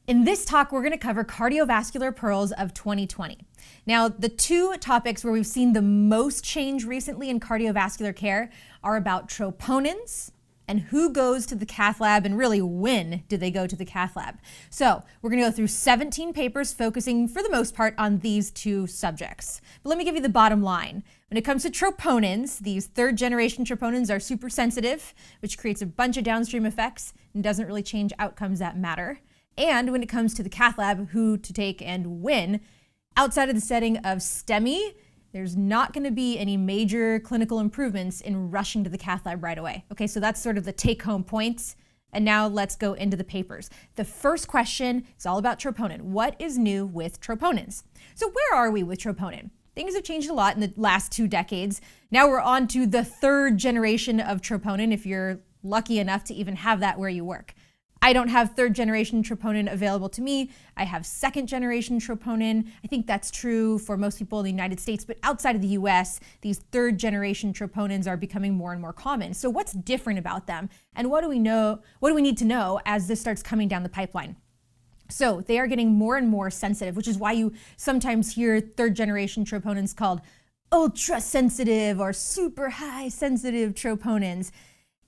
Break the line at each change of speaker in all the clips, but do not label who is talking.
In this talk, we're going to cover cardiovascular pearls of 2020. Now, the two topics where we've seen the most change recently in cardiovascular care are about troponins and who goes to the Cath lab, and really when do they go to the Cath lab. So we're going to go through 17 papers focusing for the most part on these two subjects. But let me give you the bottom line. When it comes to troponins, these third generation troponins are super sensitive, which creates a bunch of downstream effects and doesn't really change outcomes that matter. And when it comes to the Cath lab, who to take and when, outside of the setting of STEMI, there's not going to be any major clinical improvements in rushing to the Cath lab right away. Okay, so that's sort of the take-home points. And now let's go into the papers. The first question is all about troponin. What is new with troponins? So where are we with troponin? Things have changed a lot in the last 2 decades. Now we're on to the third generation of troponin, if you're lucky enough to even have that where you work. I don't have third generation troponin available to me. I have second generation troponin. I think that's true for most people in the United States, but outside of the US, these third generation troponins are becoming more and more common. So what's different about them? And what do we need to know as this starts coming down the pipeline? So they are getting more and more sensitive, which is why you sometimes hear third generation troponins called ultra sensitive or super high sensitive troponins.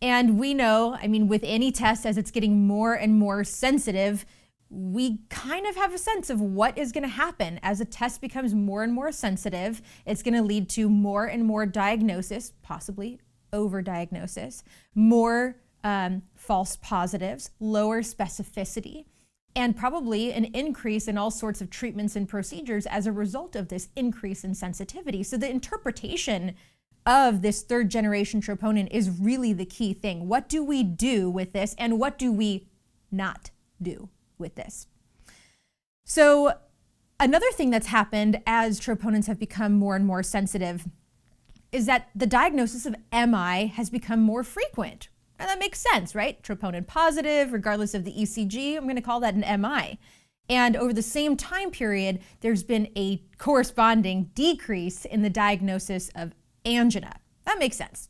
And we know, with any test, as it's getting more and more sensitive, we kind of have a sense of what is going to happen. As a test becomes more and more sensitive, it's going to lead to more and more diagnosis, possibly overdiagnosis, more false positives, lower specificity, and probably an increase in all sorts of treatments and procedures as a result of this increase in sensitivity. So the interpretation of this third generation troponin is really the key thing. What do we do with this, and what do we not do with this? So another thing that's happened as troponins have become more and more sensitive is that the diagnosis of MI has become more frequent. And that makes sense, right? Troponin positive, regardless of the ECG, I'm going to call that an MI. And over the same time period, there's been a corresponding decrease in the diagnosis of angina. That makes sense.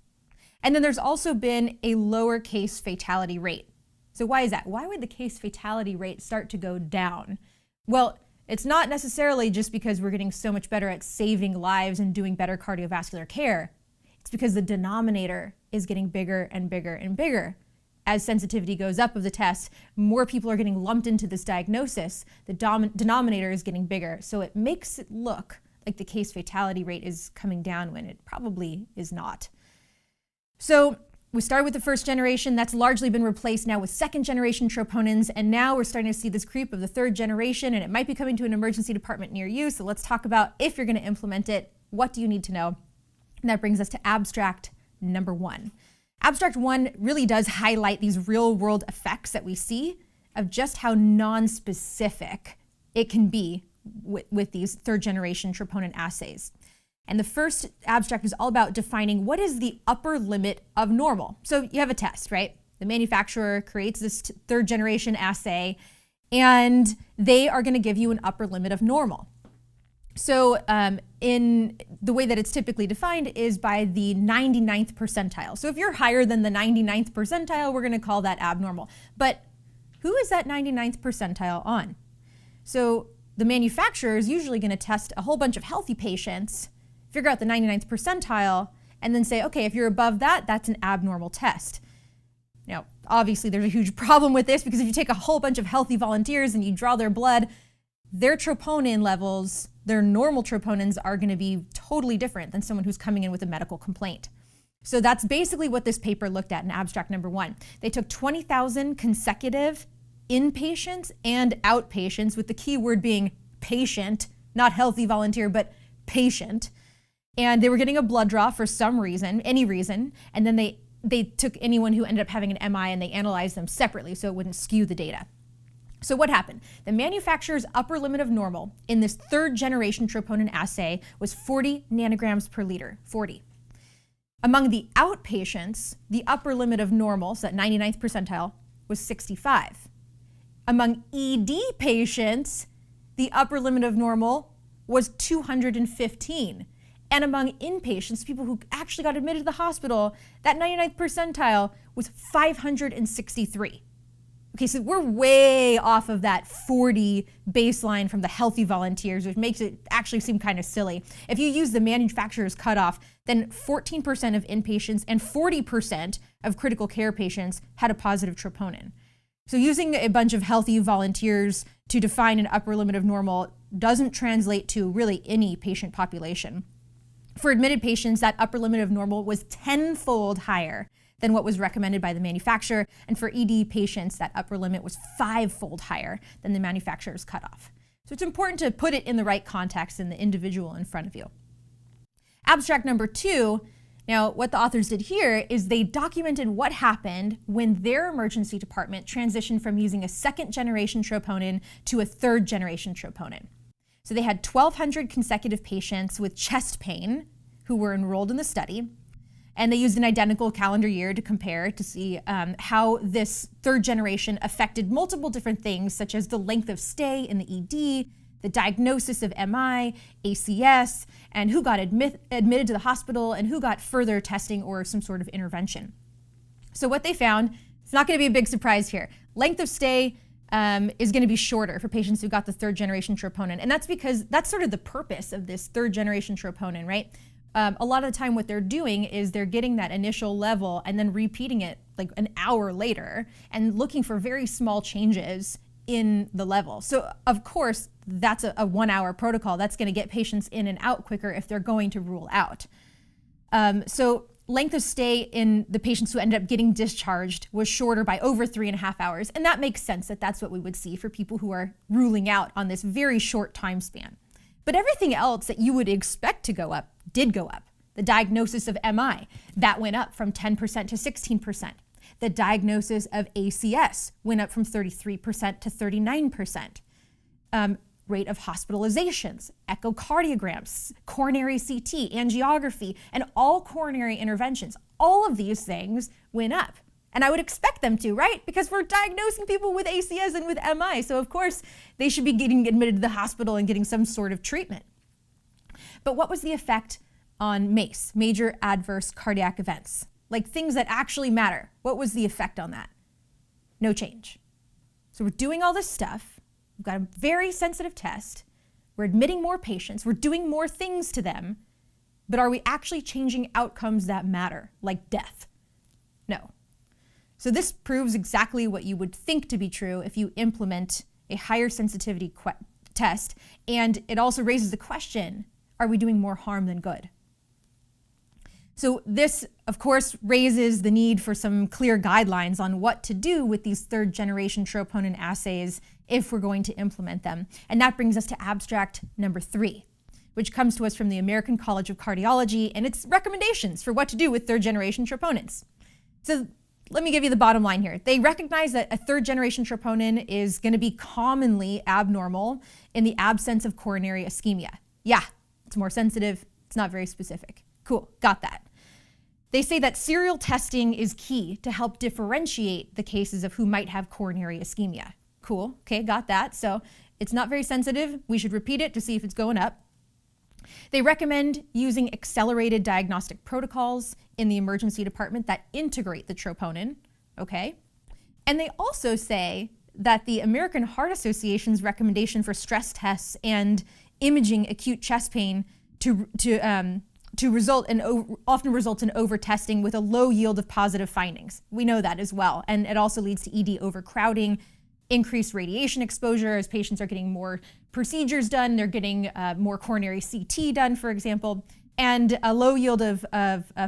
And then there's also been a lower case fatality rate. So why is that? Why would the case fatality rate start to go down? Well, it's not necessarily just because we're getting so much better at saving lives and doing better cardiovascular care. It's because the denominator is getting bigger and bigger and bigger. As sensitivity goes up of the test, more people are getting lumped into this diagnosis. The denominator is getting bigger. So it makes it look like the case fatality rate is coming down when it probably is not. So we started with the first generation. That's largely been replaced now with second generation troponins. And now we're starting to see this creep of the third generation, and it might be coming to an emergency department near you. So let's talk about if you're going to implement it, what do you need to know? And that brings us to abstract number 1. Abstract 1 really does highlight these real world effects that we see of just how non-specific it can be with these third generation troponin assays. And the first abstract is all about defining what is the upper limit of normal. So you have a test, right? The manufacturer creates this third generation assay, and they are going to give you an upper limit of normal. So in the way that it's typically defined is by the 99th percentile. So if you're higher than the 99th percentile, we're going to call that abnormal. But who is that 99th percentile on? So the manufacturer is usually going to test a whole bunch of healthy patients, figure out the 99th percentile, and then say, okay, if you're above that, that's an abnormal test. Now, obviously there's a huge problem with this, because if you take a whole bunch of healthy volunteers and you draw their blood, their troponin levels, their normal troponins, are going to be totally different than someone who's coming in with a medical complaint. So that's basically what this paper looked at in abstract number 1. They took 20,000 consecutive inpatients and outpatients, with the key word being patient, not healthy volunteer, but patient. And they were getting a blood draw for some reason, any reason, and then they took anyone who ended up having an MI and they analyzed them separately so it wouldn't skew the data. So what happened? The manufacturer's upper limit of normal in this third generation troponin assay was 40 nanograms per liter, 40. Among the outpatients, the upper limit of normal, so that 99th percentile, was 65. Among ED patients, the upper limit of normal was 215. And among inpatients, people who actually got admitted to the hospital, that 99th percentile was 563. Okay, so we're way off of that 40 baseline from the healthy volunteers, which makes it actually seem kind of silly. If you use the manufacturer's cutoff, then 14% of inpatients and 40% of critical care patients had a positive troponin. So using a bunch of healthy volunteers to define an upper limit of normal doesn't translate to really any patient population. For admitted patients, that upper limit of normal was 10-fold higher than what was recommended by the manufacturer. And for ED patients, that upper limit was 5-fold higher than the manufacturer's cutoff. So it's important to put it in the right context in the individual in front of you. Abstract number 2, now what the authors did here is they documented what happened when their emergency department transitioned from using a 2nd-generation troponin to a 3rd-generation troponin. So they had 1,200 consecutive patients with chest pain who were enrolled in the study. And they used an identical calendar year to compare to see how this 3rd generation affected multiple different things, such as the length of stay in the ED, the diagnosis of MI, ACS, and who got admitted to the hospital and who got further testing or some sort of intervention. So what they found, it's not going to be a big surprise here. Length of stay is going to be shorter for patients who got the 3rd generation troponin. And that's because that's sort of the purpose of this 3rd generation troponin, right? A lot of the time what they're doing is they're getting that initial level and then repeating it like an hour later and looking for very small changes in the level. So of course, that's a 1-hour protocol. That's going to get patients in and out quicker if they're going to rule out. So length of stay in the patients who ended up getting discharged was shorter by over 3.5 hours. And that makes sense that that's what we would see for people who are ruling out on this very short time span. But everything else that you would expect to go up did go up. The diagnosis of MI, that went up from 10% to 16%. The diagnosis of ACS went up from 33% to 39%. Rate of hospitalizations, echocardiograms, coronary CT, angiography, and all coronary interventions, all of these things went up. And I would expect them to, right? Because we're diagnosing people with ACS and with MI. So of course, they should be getting admitted to the hospital and getting some sort of treatment. But what was the effect on MACE, major adverse cardiac events? Like things that actually matter. What was the effect on that? No change. So we're doing all this stuff. We've got a very sensitive test. We're admitting more patients. We're doing more things to them. But are we actually changing outcomes that matter, like death? No. So this proves exactly what you would think to be true if you implement a higher sensitivity test. And it also raises the question, are we doing more harm than good? So this, of course, raises the need for some clear guidelines on what to do with these 3rd generation troponin assays if we're going to implement them. And that brings us to abstract number 3, which comes to us from the American College of Cardiology and its recommendations for what to do with 3rd generation troponins. So let me give you the bottom line here. They recognize that a 3rd generation troponin is going to be commonly abnormal in the absence of coronary ischemia. Yeah, it's more sensitive. It's not very specific. Cool, got that. They say that serial testing is key to help differentiate the cases of who might have coronary ischemia. Cool, okay, got that. So it's not very sensitive. We should repeat it to see if it's going up. They recommend using accelerated diagnostic protocols in the emergency department that integrate the troponin, okay? And they also say that the American Heart Association's recommendation for stress tests and imaging acute chest pain often results in over-testing with a low yield of positive findings. We know that as well. And it also leads to ED overcrowding, increased radiation exposure as patients are getting more procedures done, they're getting more coronary CT done, for example, and a low yield of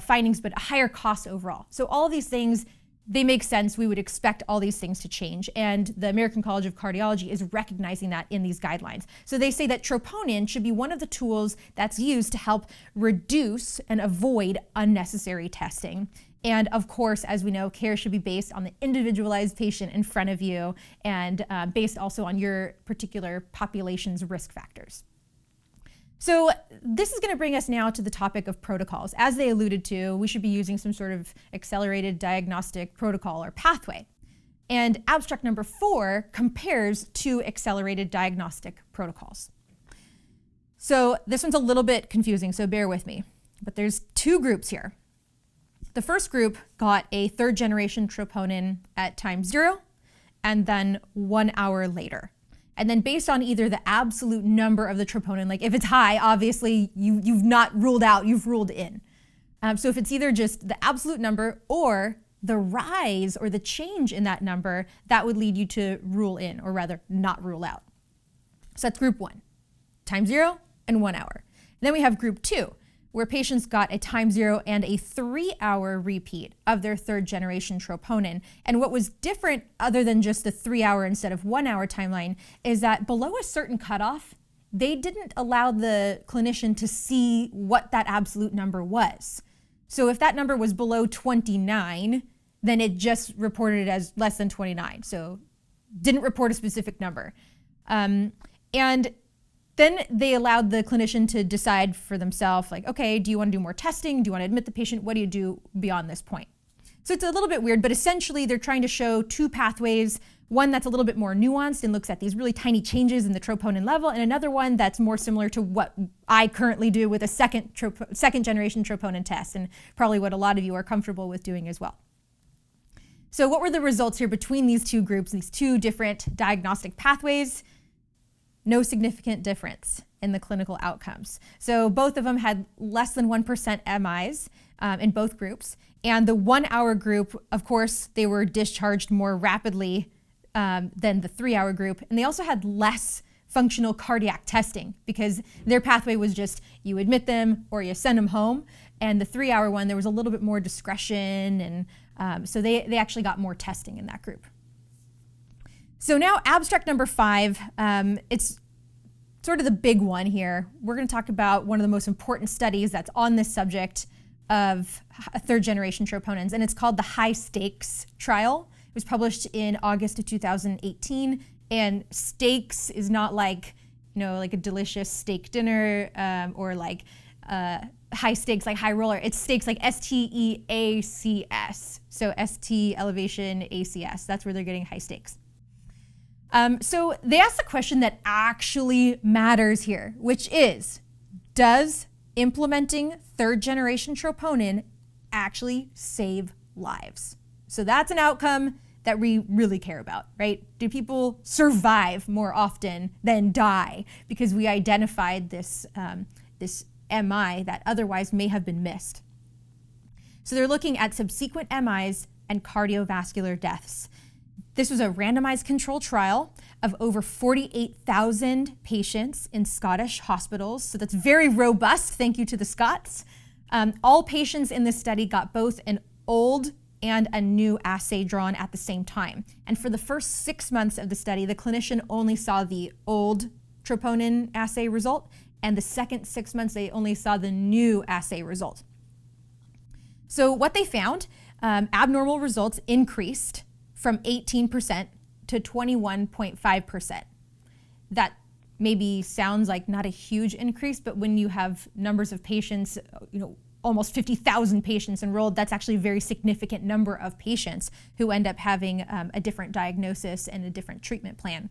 findings, but a higher cost overall. So all of these things, they make sense. We would expect all these things to change. And the American College of Cardiology is recognizing that in these guidelines. So they say that troponin should be one of the tools that's used to help reduce and avoid unnecessary testing. And of course, as we know, care should be based on the individualized patient in front of you and based also on your particular population's risk factors. So this is going to bring us now to the topic of protocols. As they alluded to, we should be using some sort of accelerated diagnostic protocol or pathway. And abstract number 4 compares 2 accelerated diagnostic protocols. So this one's a little bit confusing, so bear with me. But there's 2 groups here. The first group got a 3rd generation troponin at time 0, and then 1 hour later. And then based on either the absolute number of the troponin, like if it's high, obviously you've not ruled out, you've ruled in. So if it's either just the absolute number or the rise or the change in that number, that would lead you to rule in, or rather not rule out. So that's group 1, time 0 and 1 hour. Then we have group 2, where patients got a time 0 and a 3-hour repeat of their 3rd generation troponin. And what was different, other than just the 3-hour instead of 1 hour timeline, is that below a certain cutoff, they didn't allow the clinician to see what that absolute number was. So if that number was below 29, then it just reported it as less than 29. So didn't report a specific number. And then they allowed the clinician to decide for themselves, like, okay, do you want to do more testing? Do you want to admit the patient? What do you do beyond this point? So it's a little bit weird, but essentially they're trying to show 2 pathways, one that's a little bit more nuanced and looks at these really tiny changes in the troponin level, and another one that's more similar to what I currently do with a second generation troponin test, and probably what a lot of you are comfortable with doing as well. So what were the results here between these 2 groups, these 2 different diagnostic pathways? No significant difference in the clinical outcomes. So both of them had less than 1% MIs in both groups. And the 1 hour group, of course, they were discharged more rapidly than the 3-hour group. And they also had less functional cardiac testing because their pathway was just you admit them or you send them home. And the 3-hour one, there was a little bit more discretion. And so they actually got more testing in that group. So now abstract number 5, it's sort of the big one here. We're going to talk about one of the most important studies that's on this subject of 3rd generation troponins, and it's called the High Stakes Trial. It was published in August of 2018, and stakes is not like, you know, like a delicious steak dinner or like high stakes, like high roller. It's stakes like STEACS. So ST elevation ACS. That's where they're getting high stakes. So they asked the question that actually matters here, which is, does implementing 3rd generation troponin actually save lives? So that's an outcome that we really care about, right? Do people survive more often than die because we identified this, this MI that otherwise may have been missed? So they're looking at subsequent MIs and cardiovascular deaths. This was a randomized control trial of over 48,000 patients in Scottish hospitals. So that's very robust. Thank you to the Scots. All patients in this study got both an old and a new assay drawn at the same time. And for the first 6 months of the study, the clinician only saw the old troponin assay result. And the second 6 months, they only saw the new assay result. So what they found, abnormal results increased from 18% to 21.5%. That maybe sounds like not a huge increase, but when you have numbers of patients, you know, almost 50,000 patients enrolled, that's actually a very significant number of patients who end up having a different diagnosis and a different treatment plan.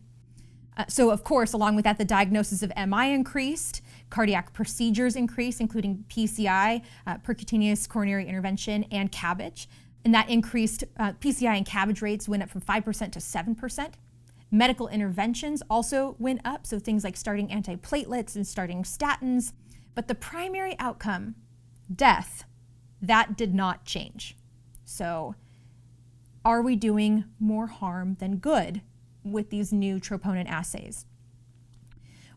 So of course, along with that, the diagnosis of MI increased, cardiac procedures increased, including PCI, percutaneous coronary intervention, and CABG. And that increased, PCI and CABG rates went up from 5% to 7%. Medical interventions also went up, so things like starting antiplatelets and starting statins. But the primary outcome, death, that did not change. So are we doing more harm than good with these new troponin assays?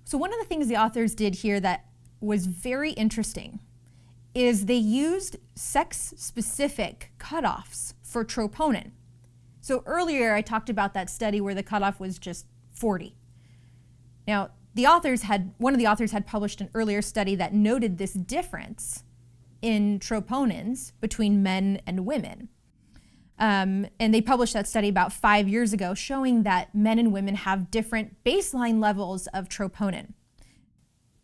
So one of the things the authors did here that was very interesting is they used sex-specific cutoffs for troponin. So earlier I talked about that study where the cutoff was just 40. Now, one of the authors had published an earlier study that noted this difference in troponins between men and women. And they published that study about 5 years ago showing that men and women have different baseline levels of troponin.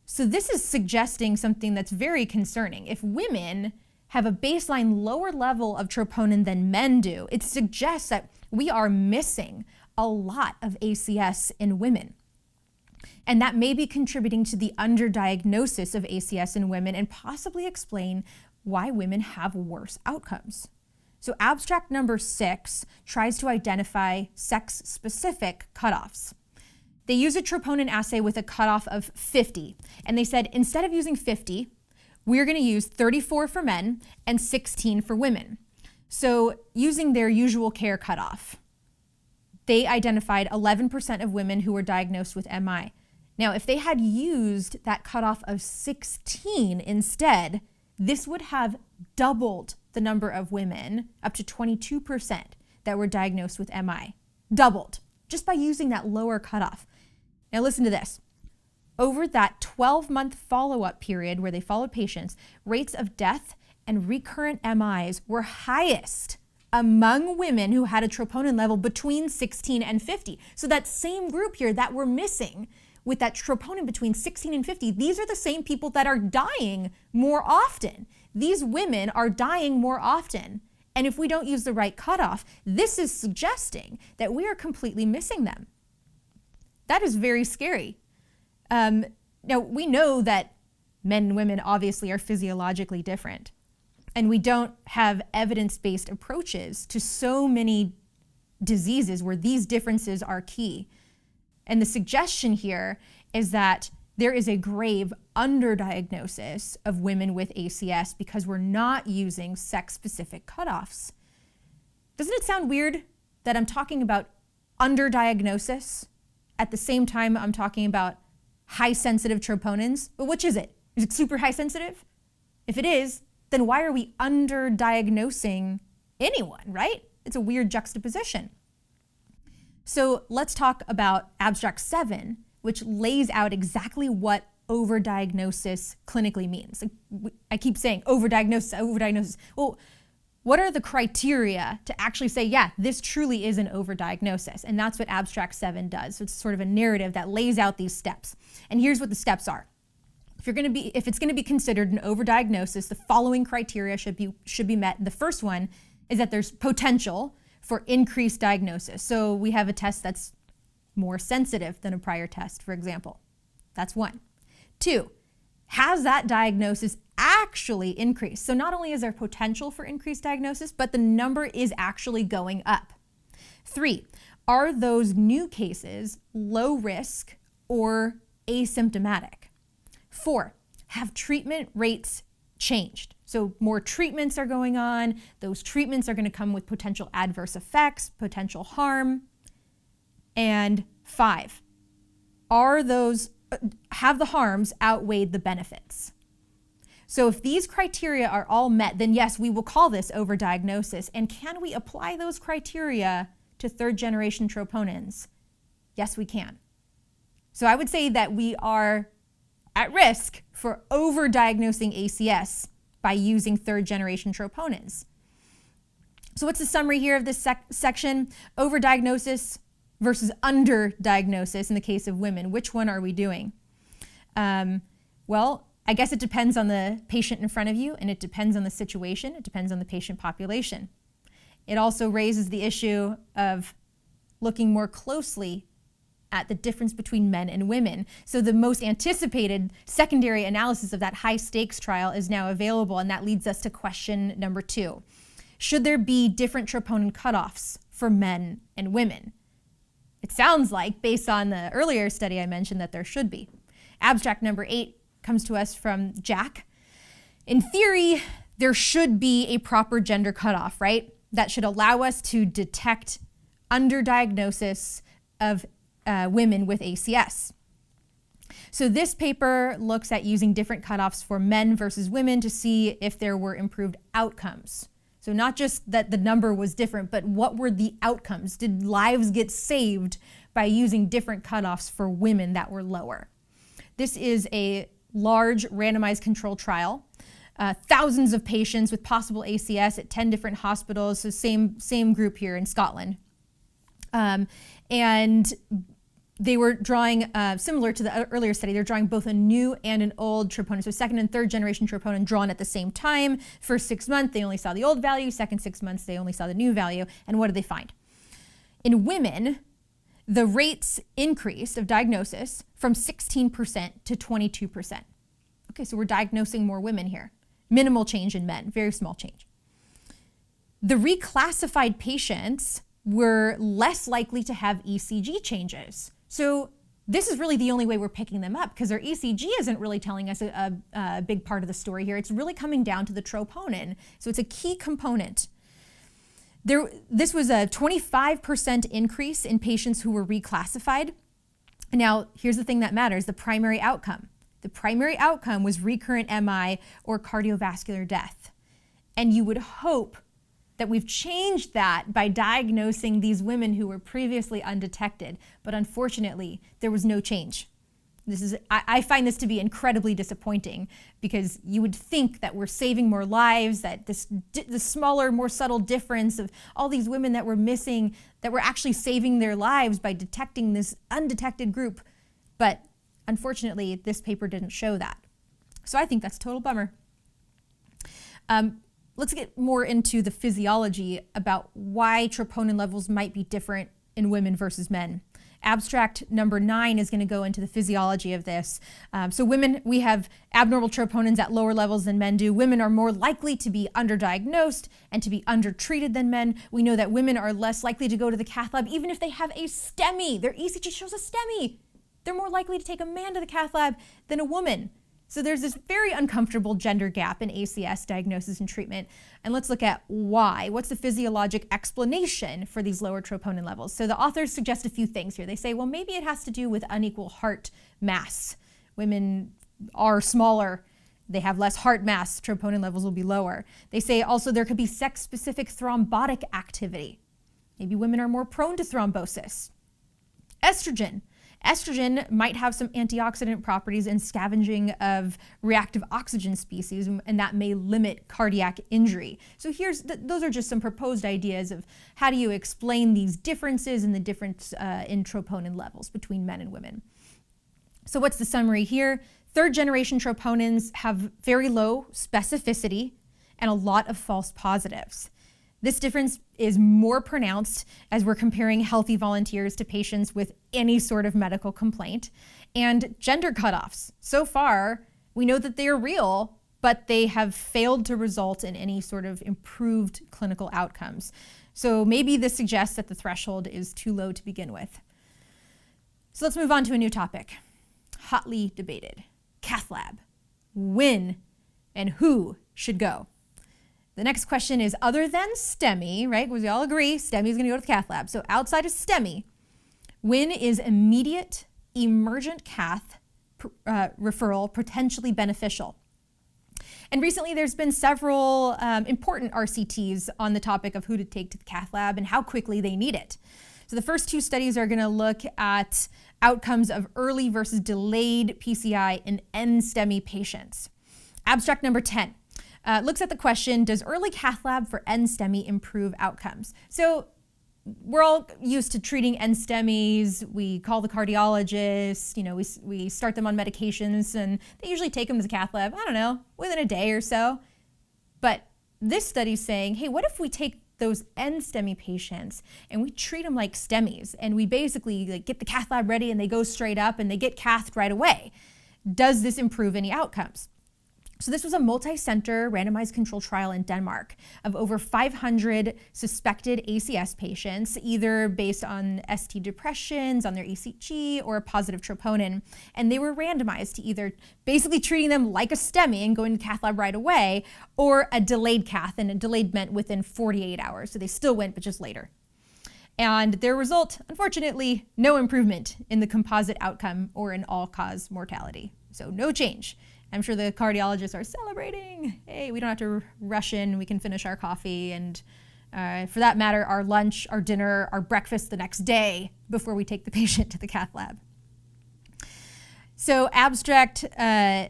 So this is suggesting something that's very concerning. If women have a baseline lower level of troponin than men do, it suggests that we are missing a lot of ACS in women. And that may be contributing to the underdiagnosis of ACS in women and possibly explain why women have worse outcomes. So abstract number 6 tries to identify sex-specific cutoffs. They use a troponin assay with a cutoff of 50. And they said, instead of using 50, we're going to use 34 for men and 16 for women. So using their usual care cutoff, they identified 11% of women who were diagnosed with MI. Now, if they had used that cutoff of 16 instead, this would have doubled the number of women, up to 22%, that were diagnosed with MI. Doubled, just by using that lower cutoff. Now listen to this. Over that 12-month follow-up period where they followed patients, rates of death and recurrent MIs were highest among women who had a troponin level between 16 and 50. So that same group here that we're missing with that troponin between 16 and 50, these are the same people that are dying more often. These women are dying more often. And if we don't use the right cutoff, this is suggesting that we are completely missing them. That is very scary. Now, we know that men and women obviously are physiologically different, and we don't have evidence-based approaches to so many diseases where these differences are key. And the suggestion here is that there is a grave underdiagnosis of women with ACS because we're not using sex-specific cutoffs. Doesn't it sound weird that I'm talking about underdiagnosis at the same time I'm talking about high sensitive troponins? But which is it? Is it super high sensitive? If it is, then why are we underdiagnosing anyone, right? It's a weird juxtaposition. So let's talk about abstract 7, which lays out exactly what overdiagnosis clinically means. I keep saying overdiagnosis, overdiagnosis. Well, what are the criteria to actually say, yeah, this truly is an overdiagnosis? And that's what abstract 7 does. So it's sort of a narrative that lays out these steps. And here's what the steps are. If it's going to be considered an overdiagnosis, the following criteria should be met. The first one is that there's potential for increased diagnosis. So we have a test that's more sensitive than a prior test, for example. That's 1. 2, has that diagnosis actually increased? So not only is there potential for increased diagnosis, but the number is actually going up. 3, are those new cases low risk or asymptomatic? 4, have treatment rates changed? So more treatments are going on. Those treatments are going to come with potential adverse effects, potential harm. And 5, have the harms outweighed the benefits? So if these criteria are all met, then yes, we will call this overdiagnosis. And can we apply those criteria to third-generation troponins? Yes, we can. So I would say that we are at risk for overdiagnosing ACS by using third-generation troponins. So what's the summary here of this section? Overdiagnosis versus underdiagnosis in the case of women. Which one are we doing? Well, I guess it depends on the patient in front of you, and it depends on the situation. It depends on the patient population. It also raises the issue of looking more closely at the difference between men and women. So the most anticipated secondary analysis of that high stakes trial is now available, and that leads us to question number 2. Should there be different troponin cutoffs for men and women? It sounds like, based on the earlier study I mentioned, that there should be. Abstract number 8 comes to us from Jack. In theory, there should be a proper gender cutoff, right? That should allow us to detect underdiagnosis of women with ACS. So this paper looks at using different cutoffs for men versus women to see if there were improved outcomes. So not just that the number was different, but what were the outcomes? Did lives get saved by using different cutoffs for women that were lower? This is a large randomized controlled trial. Thousands of patients with possible ACS at 10 different hospitals, so same group here in Scotland. And they were drawing, similar to the earlier study, they're drawing both a new and an old troponin. So second and third generation troponin drawn at the same time. First 6 months, they only saw the old value. Second 6 months, they only saw the new value. And what did they find? In women, the rates increased of diagnosis from 16% to 22%. Okay, so we're diagnosing more women here. Minimal change in men, very small change. The reclassified patients were less likely to have ECG changes. So this is really the only way we're picking them up, because their ECG isn't really telling us a big part of the story here. It's really coming down to the troponin. So it's a key component. This was a 25% increase in patients who were reclassified. Now, here's the thing that matters, the primary outcome. The primary outcome was recurrent MI or cardiovascular death. And you would hope that we've changed that by diagnosing these women who were previously undetected. But unfortunately, there was no change. I find this to be incredibly disappointing, because you would think that we're saving more lives, that the smaller, more subtle difference of all these women that we're missing, that we're actually saving their lives by detecting this undetected group. But unfortunately, this paper didn't show that. So I think that's a total bummer. Let's get more into the physiology about why troponin levels might be different in women versus men. Abstract number 9 is going to go into the physiology of this. So women, we have abnormal troponins at lower levels than men do. Women are more likely to be underdiagnosed and to be undertreated than men. We know that women are less likely to go to the cath lab even if they have a STEMI. Their ECG shows a STEMI. They're more likely to take a man to the cath lab than a woman. So there's this very uncomfortable gender gap in ACS diagnosis and treatment. And let's look at why. What's the physiologic explanation for these lower troponin levels? So the authors suggest a few things here. They say, well, maybe it has to do with unequal heart mass. Women are smaller. They have less heart mass. Troponin levels will be lower. They say also there could be sex-specific thrombotic activity. Maybe women are more prone to thrombosis. Estrogen. Estrogen might have some antioxidant properties and scavenging of reactive oxygen species, and that may limit cardiac injury. So those are just some proposed ideas of how do you explain these differences and the difference in troponin levels between men and women. So what's the summary here? Third generation troponins have very low specificity and a lot of false positives. This difference is more pronounced as we're comparing healthy volunteers to patients with any sort of medical complaint. And gender cutoffs. So far, we know that they are real, but they have failed to result in any sort of improved clinical outcomes. So maybe this suggests that the threshold is too low to begin with. So let's move on to a new topic. Hotly debated. Cath lab. When and who should go? The next question is, other than STEMI, right? Because we all agree STEMI is going to go to the cath lab. So outside of STEMI, when is immediate emergent cath referral potentially beneficial? And recently there's been several important RCTs on the topic of who to take to the cath lab and how quickly they need it. So the first 2 studies are going to look at outcomes of early versus delayed PCI in NSTEMI patients. Abstract number 10. Looks at the question, does early cath lab for NSTEMI improve outcomes? So we're all used to treating NSTEMIs. We call the cardiologist, we start them on medications, and they usually take them to the cath lab, I don't know, within a day or so. But this study's saying, hey, what if we take those NSTEMI patients and we treat them like STEMIs, and we basically get the cath lab ready and they go straight up and they get cathed right away? Does this improve any outcomes? So this was a multi-center randomized control trial in Denmark of over 500 suspected ACS patients, either based on ST depressions, on their ECG, or a positive troponin. And they were randomized to either basically treating them like a STEMI and going to cath lab right away, or a delayed cath, and a delayed meant within 48 hours. So they still went, but just later. And their result, unfortunately, no improvement in the composite outcome or in all-cause mortality. So no change. I'm sure the cardiologists are celebrating. Hey, we don't have to rush in. We can finish our coffee and, for that matter, our lunch, our dinner, our breakfast the next day before we take the patient to the cath lab. So abstract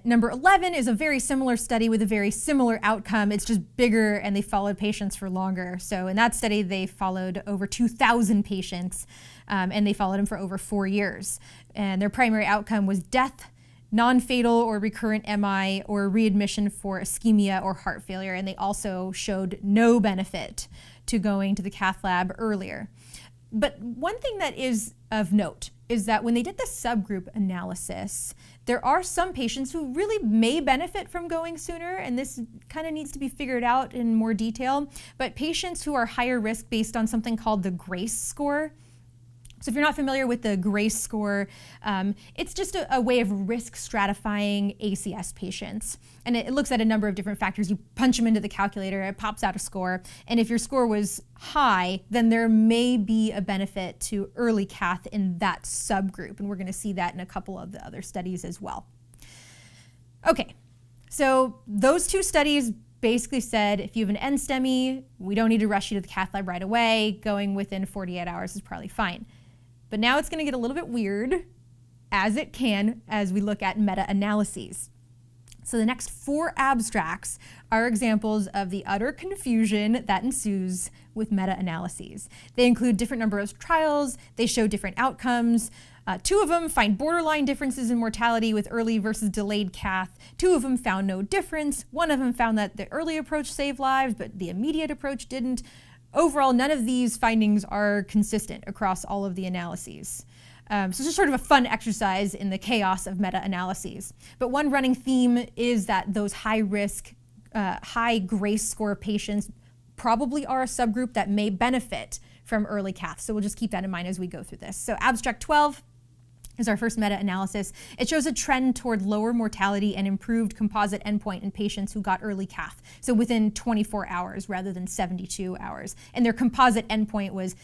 number 11 is a very similar study with a very similar outcome. It's just bigger, and they followed patients for longer. So in that study, they followed over 2,000 patients, and they followed them for over 4 years. And their primary outcome was death, non-fatal or recurrent MI, or readmission for ischemia or heart failure. And they also showed no benefit to going to the cath lab earlier. But one thing that is of note is that when they did the subgroup analysis, there are some patients who really may benefit from going sooner, and this kind of needs to be figured out in more detail, but patients who are higher risk based on something called the GRACE score. So if you're not familiar with the GRACE score, it's just a way of risk stratifying ACS patients. And it looks at a number of different factors. You punch them into the calculator, it pops out a score. And if your score was high, then there may be a benefit to early cath in that subgroup. And we're going to see that in a couple of the other studies as well. Okay, so those two studies basically said if you have an NSTEMI, we don't need to rush you to the cath lab right away. Going within 48 hours is probably fine. But now it's going to get a little bit weird, as it can, as we look at meta-analyses. So the next 4 abstracts are examples of the utter confusion that ensues with meta-analyses. They include different number of trials, they show different outcomes. 2 of them find borderline differences in mortality with early versus delayed cath. 2 of them found no difference. 1 of them found that the early approach saved lives, but the immediate approach didn't. Overall, none of these findings are consistent across all of the analyses. So it's just sort of a fun exercise in the chaos of meta-analyses. But one running theme is that those high-risk, high GRACE score patients probably are a subgroup that may benefit from early cath. So we'll just keep that in mind as we go through this. So abstract 12 is our first meta-analysis. It shows a trend toward lower mortality and improved composite endpoint in patients who got early cath, so within 24 hours rather than 72 hours. And their composite endpoint was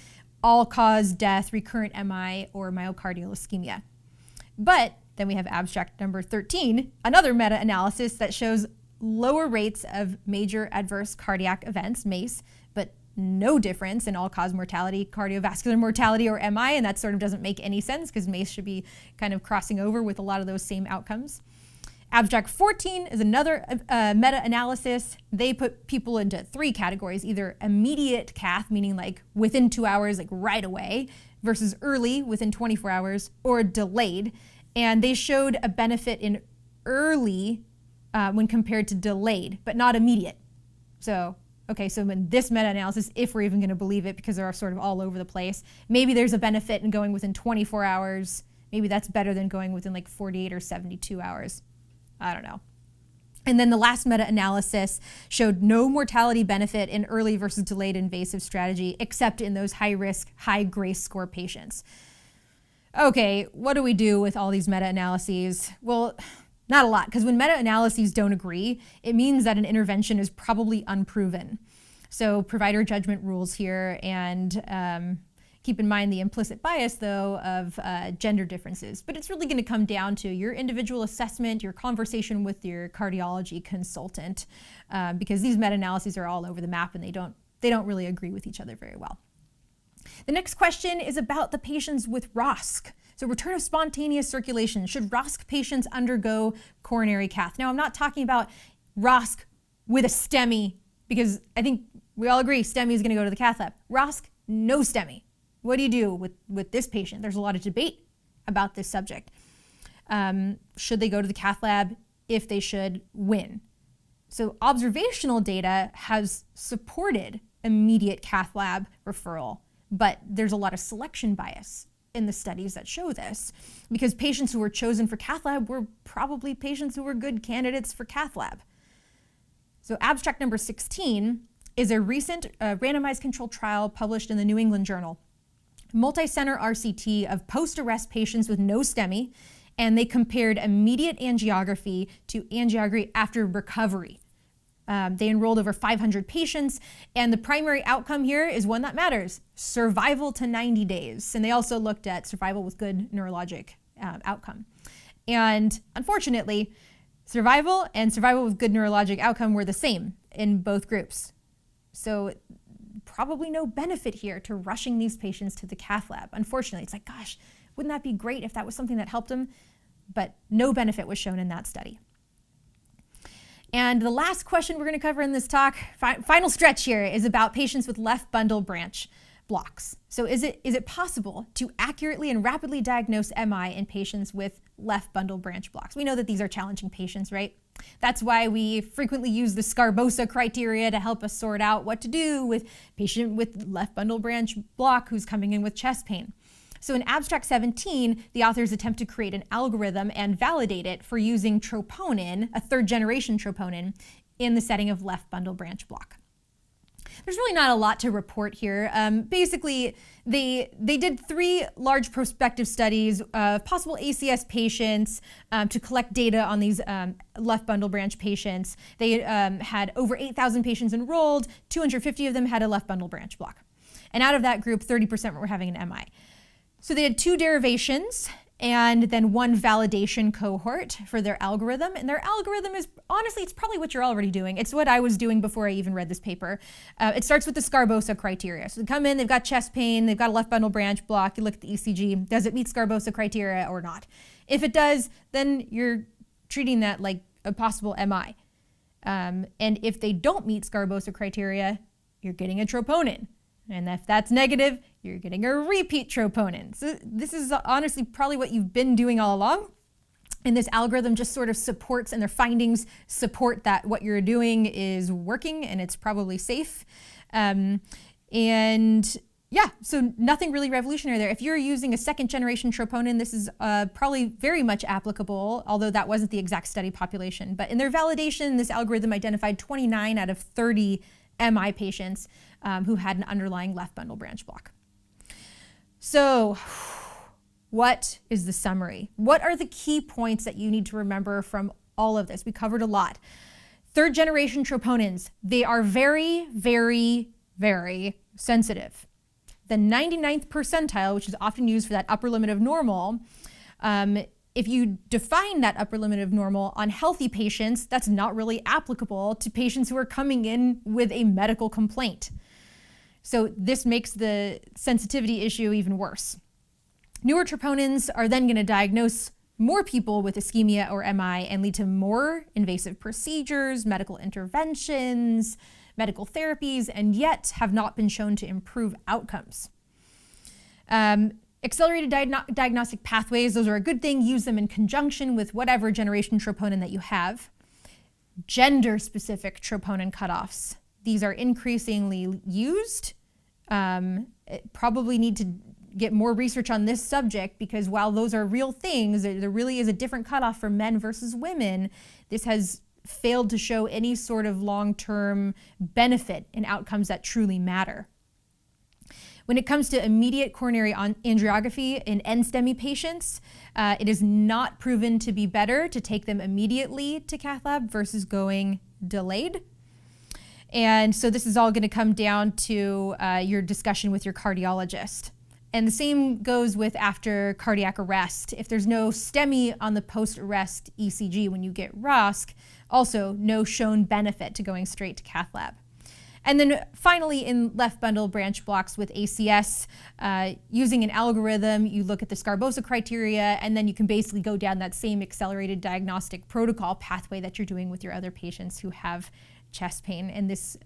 all-cause death, recurrent MI, or myocardial ischemia. But then we have abstract number 13, another meta-analysis that shows lower rates of major adverse cardiac events, MACE, but no difference in all-cause mortality, cardiovascular mortality, or MI, and that sort of doesn't make any sense because MACE should be kind of crossing over with a lot of those same outcomes. Abstract 14 is another meta-analysis. They put people into 3 categories, either immediate cath, meaning like within 2 hours, like right away, versus early, within 24 hours, or delayed. And they showed a benefit in early when compared to delayed, but not immediate. So okay, so in this meta-analysis, if we're even going to believe it because they're sort of all over the place, maybe there's a benefit in going within 24 hours. Maybe that's better than going within like 48 or 72 hours. I don't know. And then the last meta-analysis showed no mortality benefit in early versus delayed invasive strategy, except in those high-risk, high GRACE score patients. Okay, what do we do with all these meta-analyses? Well, not a lot, because when meta-analyses don't agree, it means that an intervention is probably unproven. So provider judgment rules here, and keep in mind the implicit bias, though, of gender differences. But it's really going to come down to your individual assessment, your conversation with your cardiology consultant, because these meta-analyses are all over the map, and they don't really agree with each other very well. The next question is about the patients with ROSC. So return of spontaneous circulation. Should ROSC patients undergo coronary cath? Now, I'm not talking about ROSC with a STEMI, because I think we all agree STEMI is going to go to the cath lab. ROSC, no STEMI. What do you do with this patient? There's a lot of debate about this subject. Should they go to the cath lab? If they should, when? So observational data has supported immediate cath lab referral, but there's a lot of selection bias in the studies that show this, because patients who were chosen for cath lab were probably patients who were good candidates for cath lab. So abstract number 16 is a recent randomized controlled trial published in the New England Journal. Multi-center RCT of post-arrest patients with no STEMI, and they compared immediate angiography to angiography after recovery. They enrolled over 500 patients, and the primary outcome here is one that matters: survival to 90 days. And they also looked at survival with good neurologic outcome. And unfortunately, survival and survival with good neurologic outcome were the same in both groups. So probably no benefit here to rushing these patients to the cath lab. Unfortunately, it's like, gosh, wouldn't that be great if that was something that helped them? But no benefit was shown in that study. And the last question we're going to cover in this talk, final stretch here, is about patients with left bundle branch blocks. So is it possible to accurately and rapidly diagnose MI in patients with left bundle branch blocks? We know that these are challenging patients, right? That's why we frequently use the Scarbosa criteria to help us sort out what to do with patient with left bundle branch block who's coming in with chest pain. So in abstract 17, the authors attempt to create an algorithm and validate it for using troponin, a third generation troponin, in the setting of left bundle branch block. There's really not a lot to report here. Basically, they did 3 large prospective studies of possible ACS patients to collect data on these left bundle branch patients. They had over 8,000 patients enrolled, 250 of them had a left bundle branch block. And out of that group, 30% were having an MI. So they had 2 derivations and then 1 validation cohort for their algorithm. And their algorithm is, honestly, it's probably what you're already doing. It's what I was doing before I even read this paper. It starts with the Scarbosa criteria. So they come in, they've got chest pain, they've got a left bundle branch block, you look at the ECG, does it meet Scarbosa criteria or not? If it does, then you're treating that like a possible MI. And if they don't meet Scarbosa criteria, you're getting a troponin. And if that's negative, you're getting a repeat troponin. So this is honestly probably what you've been doing all along. And this algorithm just sort of supports, and their findings support that what you're doing is working and it's probably safe. And yeah, so nothing really revolutionary there. If you're using a second generation troponin, this is probably very much applicable, although that wasn't the exact study population. But in their validation, this algorithm identified 29 out of 30 MI patients who had an underlying left bundle branch block. So what is the summary? What are the key points that you need to remember from all of this? We covered a lot. Third generation troponins, they are very, very, very sensitive. The 99th percentile, which is often used for that upper limit of normal, if you define that upper limit of normal on healthy patients, that's not really applicable to patients who are coming in with a medical complaint. So this makes the sensitivity issue even worse. Newer troponins are then going to diagnose more people with ischemia or MI and lead to more invasive procedures, medical interventions, medical therapies, and yet have not been shown to improve outcomes. Accelerated diagnostic pathways, those are a good thing. Use them in conjunction with whatever generation troponin that you have. Gender-specific troponin cutoffs. These are increasingly used. Probably need to get more research on this subject because while those are real things, there really is a different cutoff for men versus women. This has failed to show any sort of long-term benefit in outcomes that truly matter. When it comes to immediate coronary angiography in NSTEMI patients, it is not proven to be better to take them immediately to cath lab versus going delayed. And so this is all going to come down to your discussion with your cardiologist. And the same goes with after cardiac arrest. If there's no STEMI on the post-arrest ECG when you get ROSC, also no shown benefit to going straight to cath lab. And then finally, in left bundle branch blocks with ACS, using an algorithm, you look at the Scarbosa criteria, and then you can basically go down that same accelerated diagnostic protocol pathway that you're doing with your other patients who have chest pain. And this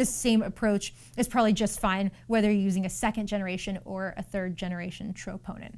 same approach is probably just fine whether you're using a second generation or a third generation troponin.